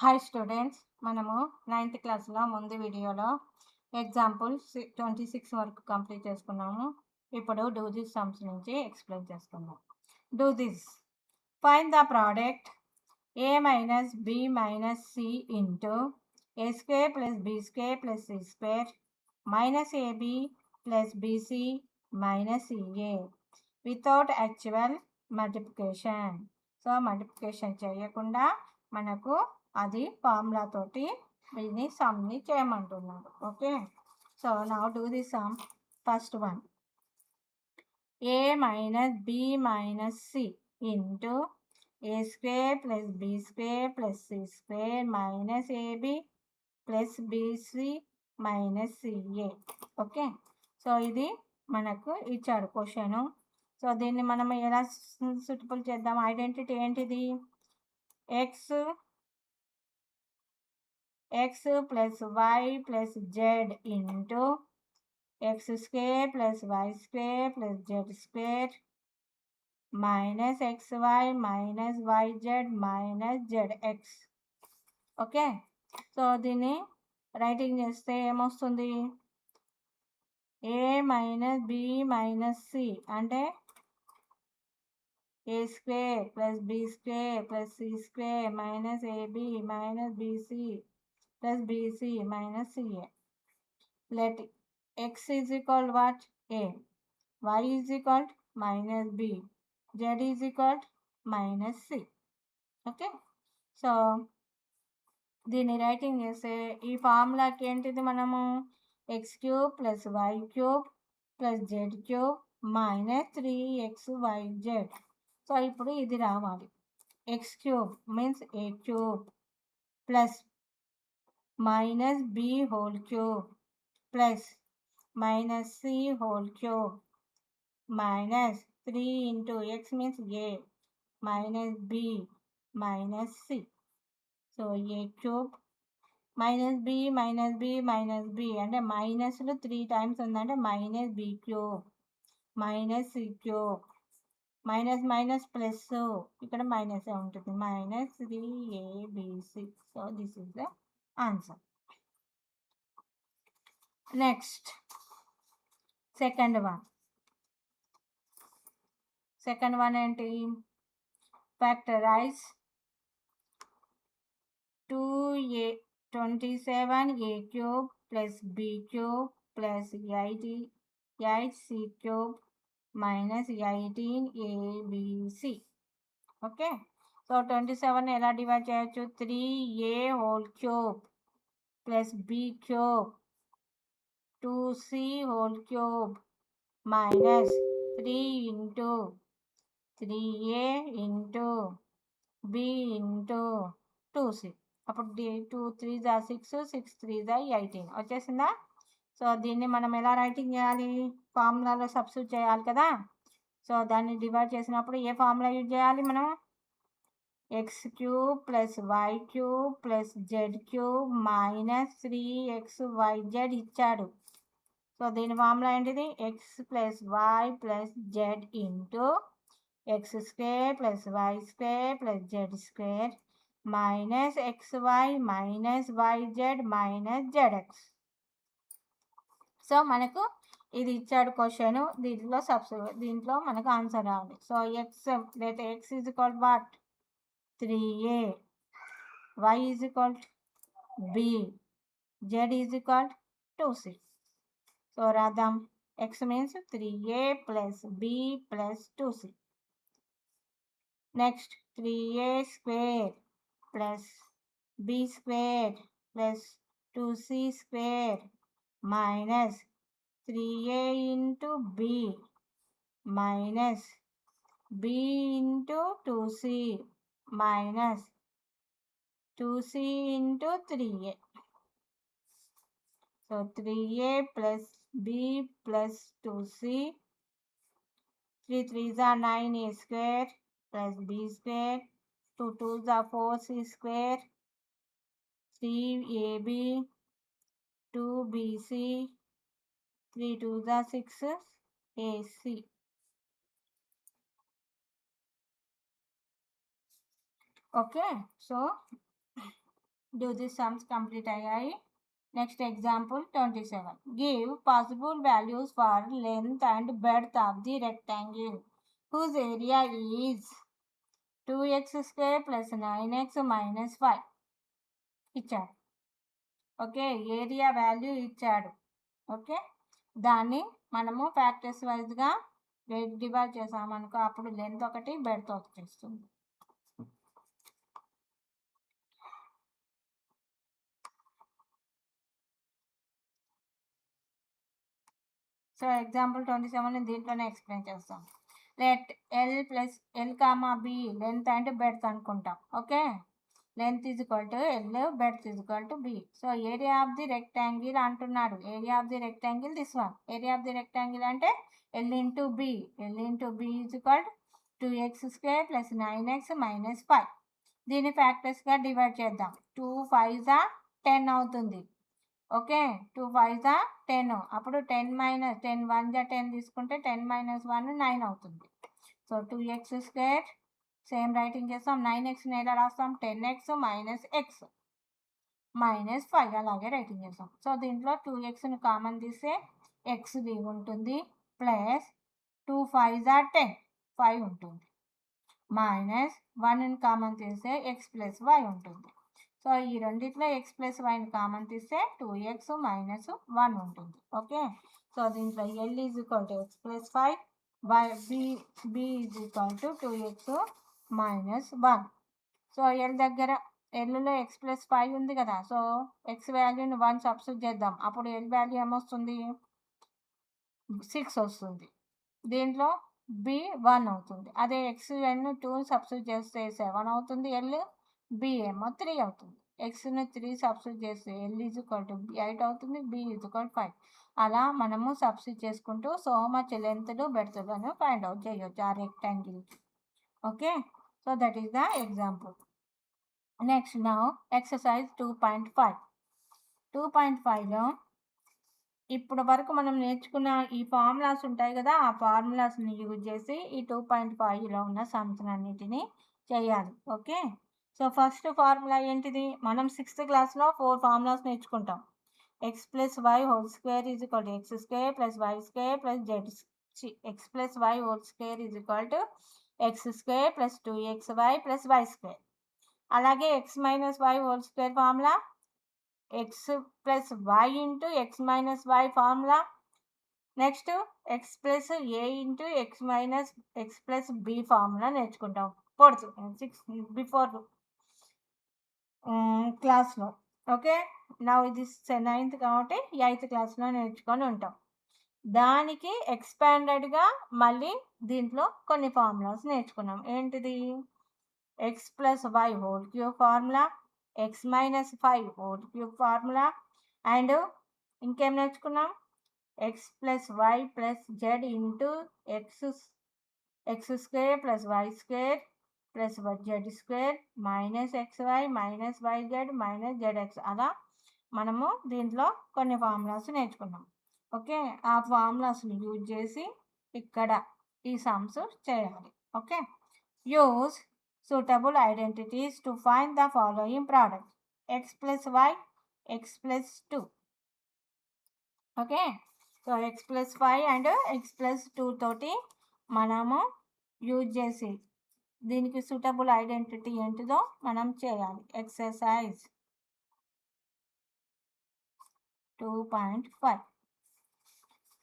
Hi students, మనము 9th క్లాస్లో ముందు వీడియోలో ఎగ్జాంపుల్ 26 వరకు కంప్లీట్ చేసుకున్నాము. ఇప్పుడు డూ దిస్ సమ్స్ నుంచి ఎక్స్ప్లెయిన్ చేసుకుందాం. Do this, find the product a minus b minus c into a square plus b square plus c square minus ab plus bc minus ca without actual multiplication. So multiplication చేయకుండా మనకు అది formula తోటి దీన్ని సమ్ని చేయమంటున్నాడు. Okay, so now do the sum. First one, a minus b minus c into a square plus b square plus c square minus ab plus bc minus ca. Okay, so ఇది మనకు ఇచ్చాడు question. So దీన్ని మనం ఎలా suitable చేద్దాం? Identity ఏంటిది? x plus y plus z into x square plus y square plus z square minus xy minus yz minus zx. Okay, so దీన్ని writing చేస్తే ఏమొస్తుంది? a minus b minus c అంటే a square plus b square plus c square minus ab minus bc plus bc minus ca. Let x is equal to what? A. Y is equal to minus b. Z is equal to minus c. Okay, so దీన్ని writing చేస్తే ఈ ఫార్ములాకి ఏంటిది? మనము x cube plus y cube plus z cube minus 3xyz. So ఇప్పుడు ఇది రావాలి. X cube means a cube plus minus b whole cube plus minus c whole cube minus 3 into x means a minus b minus c. So a cube minus b minus b minus b అంటే మైనస్లు 3 times ఉందంటే minus b cube minus c cube minus minus plus ఇక్కడ minus ఉంటుంది minus 3abc. So this is the answer. Next second one ఏంటి? Factorise 27a cube plus b cube plus 8c cube minus 18abc. Okay, so 27 ఎలా divide చేయొచ్చు? 3a whole cube plus b cube 2c whole cube minus 3 into 3a into b into 2c. అప్పుడు 2 3 6 6 3 18 వచ్చేసిందా? So దీన్ని మనం ఎలా writing చేయాలి? ఫార్ములాలో substitute చేయాలి కదా. సో దాన్ని డివైడ్ చేసినప్పుడు ఏ ఫార్ములా యూజ్ చేయాలి మనం? X cube plus y cube plus z cube minus 3xyz ఇచ్చాడు. సో దీని ఫార్ములా ఏంటిది? X plus y plus z into x square plus y square plus z square minus xy minus yz minus zx. So మనకు ఇది ఇచ్చాడు question, దీంట్లో మనకు answer రావాలి. So x let x is equal what? 3a, y is equal b, z is equal 2c. So రాద్దాం. x means 3a plus b plus 2c. Next 3a square plus b square plus 2c square minus 3a into b minus b into 2c minus 2c into 3a. So 3a plus b plus 2c, 3 3s are 9a square plus b square, 2 2s are 4c square, 3ab, 2bc, 3 2s are 6ac. Okay, so Do the sums complete అయ్యాయి. Next example 27. Give possible values for length and breadth of the rectangle whose area is 2x square plus 9x minus 5 ఇచ్చాడు. Okay, area value ఇచ్చాడు. Okay, దాన్ని మనము factors వైజ్గా divide చేసామనుకో అప్పుడు length ఒకటి breadth ఒకటి ఇస్తుంది. సో ఎగ్జాంపుల్ 27 దీంట్లోనే ఎక్స్ప్లెయిన్ చేస్తాం. Let l plus l comma b length and breadth అనుకుంటాం. Okay, length is equal to l, breadth is equal to b. So area of the rectangle అంటున్నాడు. Area of the rectangle this one. Area of the rectangle అంటే l into b. L into b is equal to 2x square plus 9x minus 5. దీన్ని ఫ్యాక్టర్స్గా divide చేద్దాం. 2 5 10 అవుతుంది. Okay, 2 5 10. అప్పుడు 10 minus 10 1 10 తీసుకుంటే 10 minus 1 9 అవుతుంది. So 2x square same writing చేస్తాం. 9xని ఎలా రాస్తాం? 10x మైనస్ x మైనస్ 5 అలాగే రైటింగ్ చేస్తాం. సో దీంట్లో 2xని కామన్ తీస్తే x ఉంటుంది ప్లస్ 2 5 10 5 ఉంటుంది మైనస్ 1ని కామన్ తీస్తే x ప్లస్ y ఉంటుంది. సో ఈ రెండిట్లో x ప్లస్ వైని కామన్ తీస్తే 2x మైనస్ 1 ఉంటుంది. ఓకే, సో దీంట్లో L is equal to x plus 5, B is equal to 2x minus 1. So L దగ్గర ఎల్లో ఎక్స్ ప్లస్ 5 ఉంది కదా, సో ఎక్స్ వాల్యూని 1 సబ్స్టిట్యూట్ చేద్దాం. అప్పుడు ఎల్ వాల్యూ ఏమొస్తుంది? 6 వస్తుంది. దీంట్లో బి 1 అవుతుంది. అదే ఎక్స్ ఎన్ 2 సబ్స్టిట్యూట్ చేస్తే 7 అవుతుంది. ఎల్ బి ఏమో 3 అవుతుంది. ఎక్స్ని 3 సబ్స్టిట్యూట్ చేస్తే ఎల్ ఈజ్ ఈక్వల్ టు 8 అవుతుంది. B is equal 5. అలా మనము సబ్స్టిట్యూట్ చేసుకుంటూ సో మచ్ లెంత్లు బెడ్త్లను ఫైండ్ అవుట్ చేయొచ్చు ఆ రెక్టాంగిల్కి. Okay, so that is the example. Next now exercise 2.5. 2.5లో ఇప్పుడు వరకు మనం నేర్చుకున్న ఈ ఫార్ములాస్ ఉంటాయి కదా, ఆ ఫార్ములాస్ని యూజ్ చేసి ఈ 2.5లో ఉన్న సమ్స్ అన్నిటినీ చేయాలి. ఓకే, సో ఫస్ట్ ఫార్ములా ఏంటిది? మనం 6th క్లాస్లో 4 ఫార్ములాస్ నేర్చుకుంటాం. X plus y whole square is equal to x square plus y square plus z. X plus y whole square is equal to x square plus 2xy plus y square. అలాగే x minus y whole square formula x plus y into x minus y formula. Next x plus a into x minus x plus b formula నేర్చుకుంటాం 4th క్లాస్లో. Okay, నా ఇది 9th కాబట్టి 8th క్లాస్లో నేర్చుకొని ఉంటాం. దానికి ఎక్స్పాండెడ్గా మళ్ళీ దీంట్లో కొన్ని ఫార్ములాస్ నేర్చుకున్నాం. ఏంటిది? X plus y whole cube formula, x minus 5 whole cube formula, and ఇంకేం నేర్చుకున్నాం? X plus y plus z into x square plus y square plus z square minus XY minus YZ minus ZX. అలా మనము దీంట్లో కొన్ని formulas నేర్చుకున్నాం. Okay, ఆ ఫార్ములాస్ని use చేసి ఇక్కడ ఈ సమ్స్ చేయాలి. Okay, use suitable identities to find the following product: x plus y, x plus 2. Okay, so x plus 5 and x plus 2 తోటి మనము యూజ్ చేసి దీనికి సూటబుల్ ఐడెంటిటీ ఏంటిదో మనం చేయాలి. Exercise 2.5.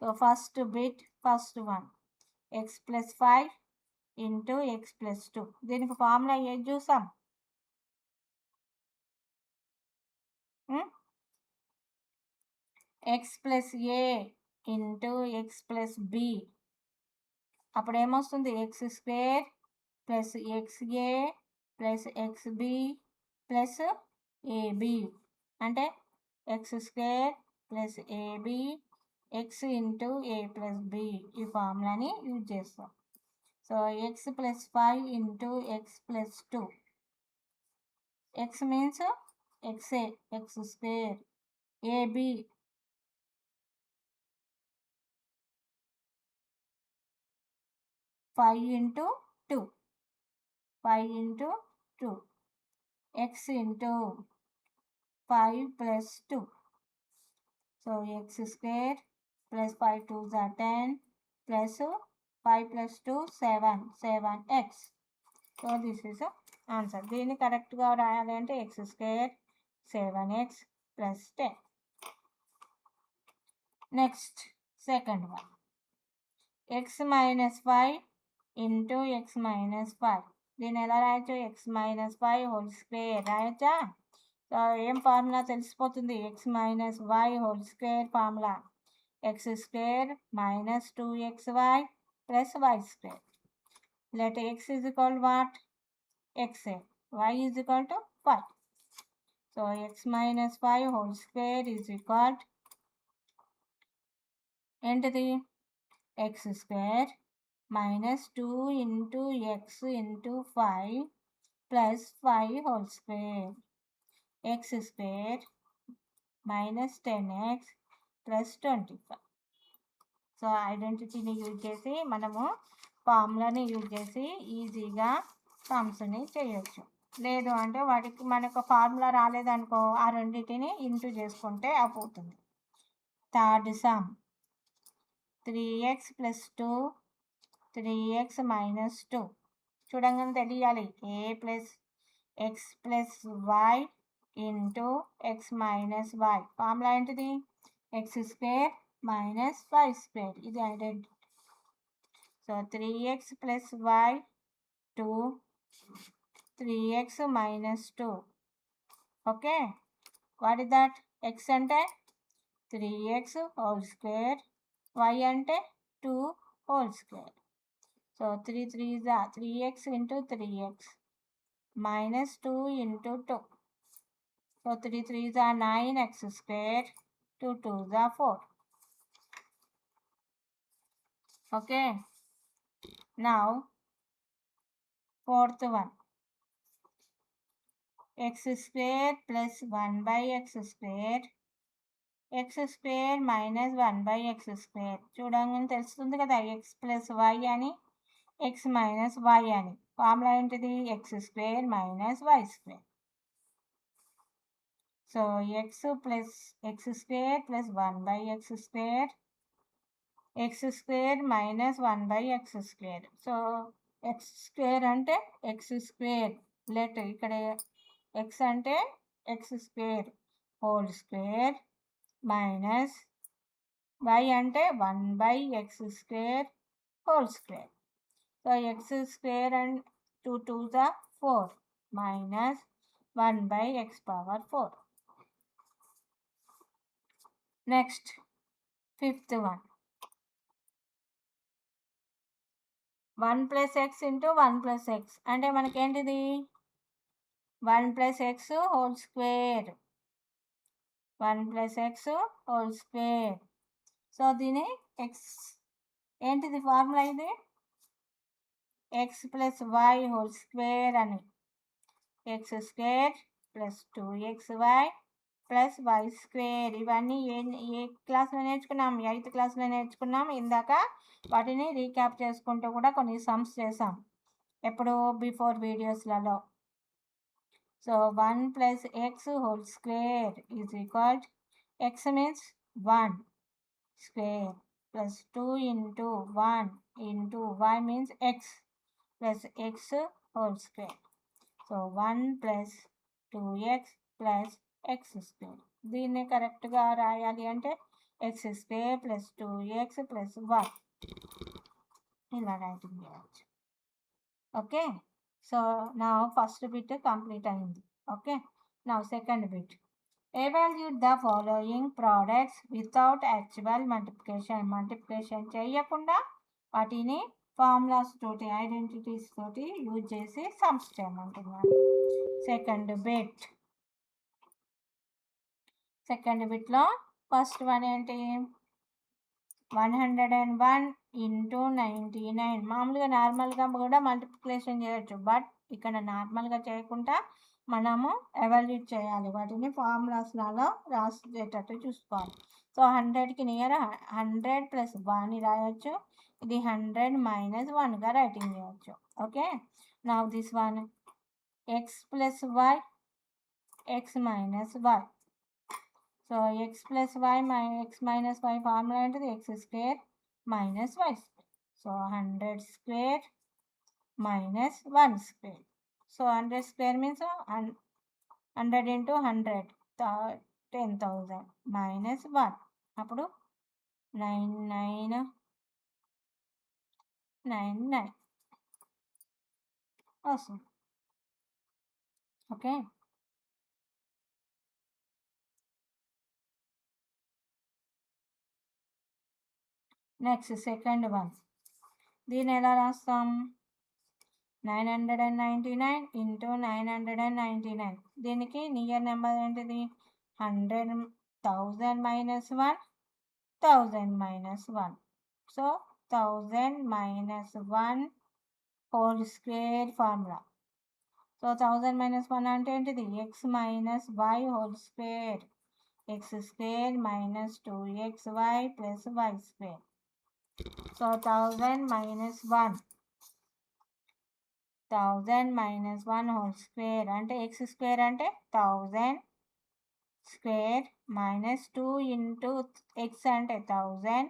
So first bit, first one, X plus 5 into x plus 2. దీనికి formula ఏది చూసాం? X plus a into x plus B. అప్పుడు ఏమొస్తుంది? X square plus XA plus XB plus AB అంటే x square plus AB X into A plus B. ఈ ఫార్ములాని use చేస్తాం. So x plus 5 into x plus 2. X means XA, X square, AB 5 into 2, 5 into 2, x into 5 plus 2. So x square plus 5 2s are 10 plus 5 plus 2 7 7x. So this is the answer. దీన్ని కరెక్ట్గా రాయాలి అంటే x square 7x plus 10. Next, second one. x minus 5 into x minus 5. దీన్ని ఎలా రాయొచ్చు? x minus 5 whole square రాయొచ్చా? So ఏం formula తెలిసిపోతుంది? x minus y whole square formula x square minus 2xy plus y square. Let x is equal to what? X. Y is equal to 5. So x minus 5 whole square is equal to ఏంటిది? x square minus 2 into x into 5 plus 5 whole square. X square minus 10x plus 25. So ఐడెంటిటీని use చేసి మనము ఫార్ములాని use చేసి ఈజీగా సమ్స్ని చేయొచ్చు. లేదు అంటే వాటికి మనకు ఫార్ములా రాలేదనుకో, ఆ రెండింటిని ఇంటూ చేసుకుంటే అయిపోతుంది. Third sum 3x plus 2 3x minus 2. చూడంగానే తెలియాలి a plus x plus y into x minus y. Formula ఏంటిది? x square minus y square. ఇది identity. So 3x plus y 2 3x minus 2. Okay, what is that? x అంటే 3x whole square, y అంటే 2 whole square. So 3 3s are 3x into 3x minus 2 into 2. So 3 3s are 9x square, 2 2s are 4. Okay, now fourth one. X square plus 1 by x square minus 1 by x square. చూడంగానే తెలుస్తుంది కదా x plus y అని, x minus y అని. Formula ఏంటిది? x square minus y square. So x square plus 1 by x square minus 1 by x square. So x square అంటే x square. Let ఇక్కడ x అంటే x square whole square minus y అంటే 1 by x square whole square. So x square and 2 2s are 4 minus 1 by x power 4. Next, fifth one. 1 plus x into 1 plus x అంటే మనకేంటిది? 1 plus x whole square. 1 plus x whole square. So దీని x ఏంటిది formula? ఇది x plus y whole square అని. x square plus 2xy plus y square. ఇవన్నీ ఏ క్లాస్లో నేర్చుకున్నాం? 8th క్లాస్లో నేర్చుకున్నాం. ఇందాక వాటిని రీక్యాప్ చేసుకుంటూ కూడా కొన్ని సమ్స్ చేసాం ఎప్పుడు బిఫోర్ వీడియోస్లలో. So 1 plus x whole square is equal to x means 1 square plus 2 into 1 into y means x plus x whole square. So 1 plus 2x plus x square. దీన్ని కరెక్ట్గా రాయాలి అంటే x square plus 2x plus y ఇలా writing చేయవచ్చు. Okay, so నా first bit complete అయింది. Okay, నా second bit. Evaluate the following products without actual multiplication చేయకుండా వాటిని ఫార్ములాస్ తోటి ఐడెంటిటీస్ తోటి యూజ్ చేసి సమ్స్ చేయమంటున్నాను. సెకండ్ బిట్లో ఫస్ట్ వన్ ఏంటి? 101 into 99. మామూలుగా నార్మల్గా కూడా మల్టిప్లికేషన్ చేయొచ్చు, బట్ ఇక్కడ నార్మల్గా చేయకుండా మనము ఎవాల్యూట్ చేయాలి. వాటిని ఫార్ములాస్లలో రాసేటట్టు చూసుకోవాలి. సో 100కి నియర్ 100 plus 1 రాయొచ్చు. ఇది 100 minus 1గా రైటింగ్ చేయొచ్చు. Okay, now this one x plus y x minus y. So x plus y x minus y formula ఏంటిది? X square minus y square. So 100 square minus 1 square. So 100 square means 100 into 100 10,000 minus 1. అప్పుడు 9999 వస్తుంది. Okay. Next second one. దీన్ని ఎలా రాస్తాం? 999 into 999. దీనికి near number ఏంటిది? 100,000 minus 1 1000 minus 1. So 1000 minus 1 whole square formula. So 1000 minus 1 అంటే ఏంటిది? X minus y whole square. X square minus 2xy plus y square. So 1000 minus 1 1000 minus 1 whole square అంటే x square అంటే 1000 square minus 2 into X అంటే 1000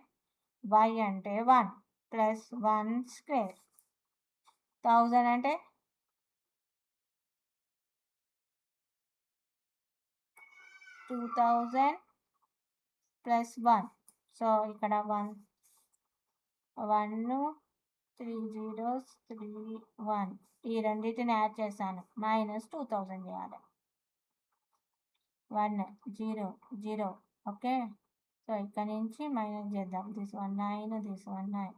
why అంటే 1 plus 1 square. 1000 అంటే 2000 plus 1. So ఇక్కడ 1 3 zeros 3 1. ఈ రెండింటిని యాడ్ చేశాను. మైనస్ 2000 చేయాలి. 1 0 0. ఓకే. సో ఇక్కడ నుంచి మైనస్ చేద్దాం. This 1 9 this 1 9.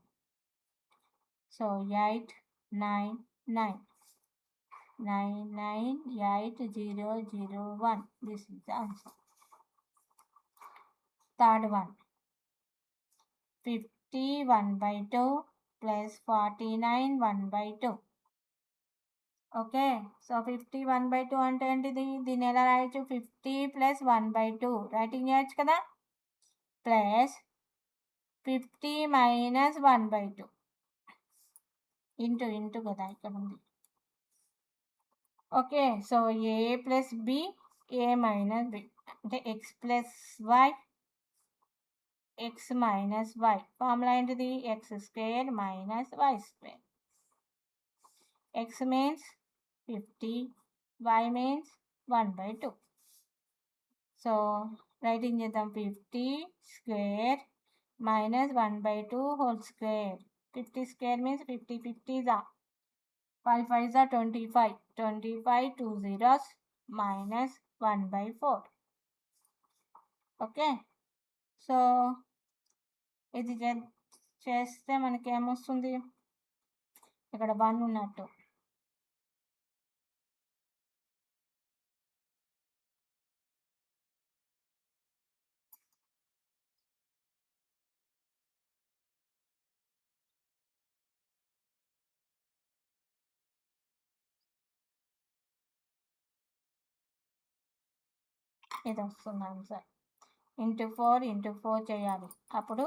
So 8 9 9 9 9 8 0 0 1. This is the answer. Third one. 50 1/2 plus 49 1/2. Okay. So 50 1/2 అంటే ఏంటిది? దీన్ని ఎలా రాయొచ్చు? 50 ప్లస్ 1/2 రైటింగ్ చేయొచ్చు కదా. ప్లస్ 50 మైనస్ 1/2 ఇంటూ కదా ఇక్కడ ఉంది. Okay. So a plus b a minus b అంటే x plus y x minus y. Formula ఏంటిది? X square minus y square. X means 50, y means 1/2. So writing చేద్దాం. 50 square minus 1/2 whole square. 50 square means 50 50s 5 5s 25. 25 2 zeros minus 1/4. Okay. So ఇది చేస్తే మనకి ఏమొస్తుంది? ఇక్కడ 1 ఉన్నట్టు. ఇది వస్తుంది ఆన్సర్. ఇంటూ 4 చేయాలి. అప్పుడు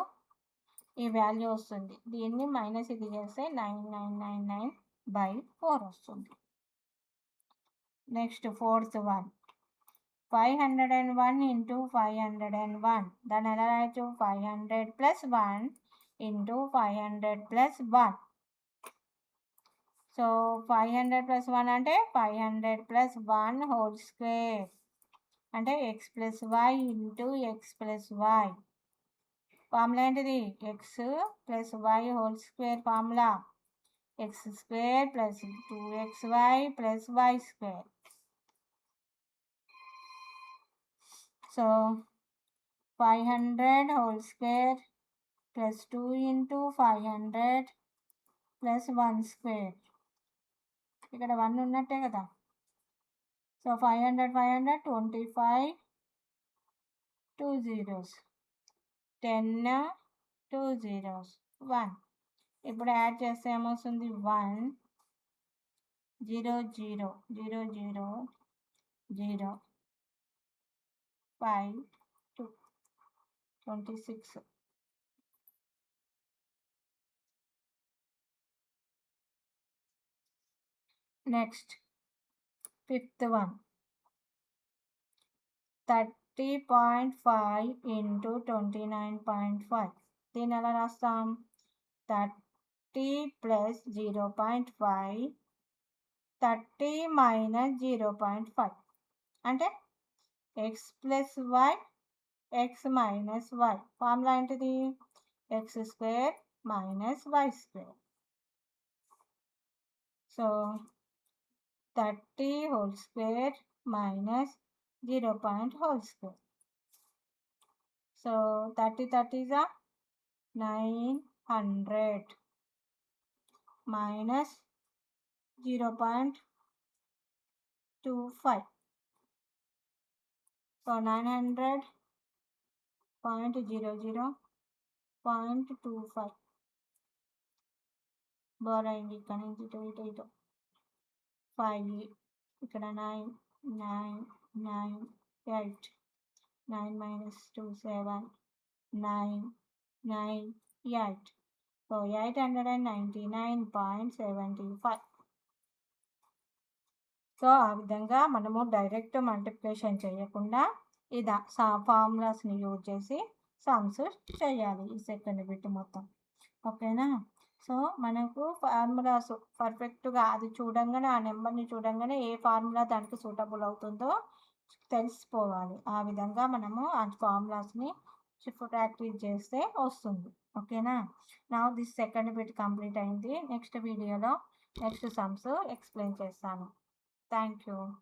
ఈ వాల్యూ వస్తుంది. దీన్ని మైనస్ ఇది చేస్తే 9999/4 వస్తుంది. Next fourth one. 501 ఇంటూ 501. దాన్ని ఎలా రాయొచ్చు? 500 plus 1 into 500 plus 1. So 500 plus 1 అంటే 500 ప్లస్ 1 హోల్ స్క్వేర్ అంటే x plus y into x plus y. Formula ఏంటిది? X plus y whole square formula x square plus 2xy plus y square. So 500 whole square plus 2 into 500 plus 1 square. ఇక్కడ 1 ఉన్నట్టే కదా. So 500 25 2 zeros 10 2 zeros 1. ఇప్పుడు add చేస్తే ఏమొస్తుంది? 1 0 0 0 0 0 5 2 26. Next fifth one. 30.5 into 29.5. దీని ఎలా రాస్తాం? 30 plus 0.5, 30 minus 0.5 అంటే x plus y, x minus y. Formula ఏంటిది? x square minus y square. So 30 whole square minus 0 point whole square. So 30 is a 900 minus 0.25. So 900.00.25. borrowing ఇక్కడ నుంచి ఇటు 5 ఇక్కడ 9 9 9 8 9 minus 2 7 9 9 8. So 899.75. So ఆ విధంగా మనము డైరెక్ట్ మల్టిప్లికేషన్ చేయకుండా ఇలా ఫార్ములాస్ని యూజ్ చేసి సమ్స్ చేయాలి ఈ సెకండ్ బిట్ మొత్తం. ఓకేనా? సో మనకు ఫార్ములాస్ పర్ఫెక్ట్గా అది చూడంగానే ఆ నెంబర్ని చూడంగానే ఏ ఫార్ములా దానికి సూటబుల్ అవుతుందో తెలిసిపోవాలి. ఆ విధంగా మనము ఆ ఫార్ములాస్ని ప్రాక్టీస్ చేస్తే వస్తుంది. ఓకేనా? నా దిస్ సెకండ్ బిట్ కంప్లీట్ అయింది. నెక్స్ట్ వీడియోలో నెక్స్ట్ సమ్స్ ఎక్స్ప్లెయిన్ చేస్తాను. Thank you.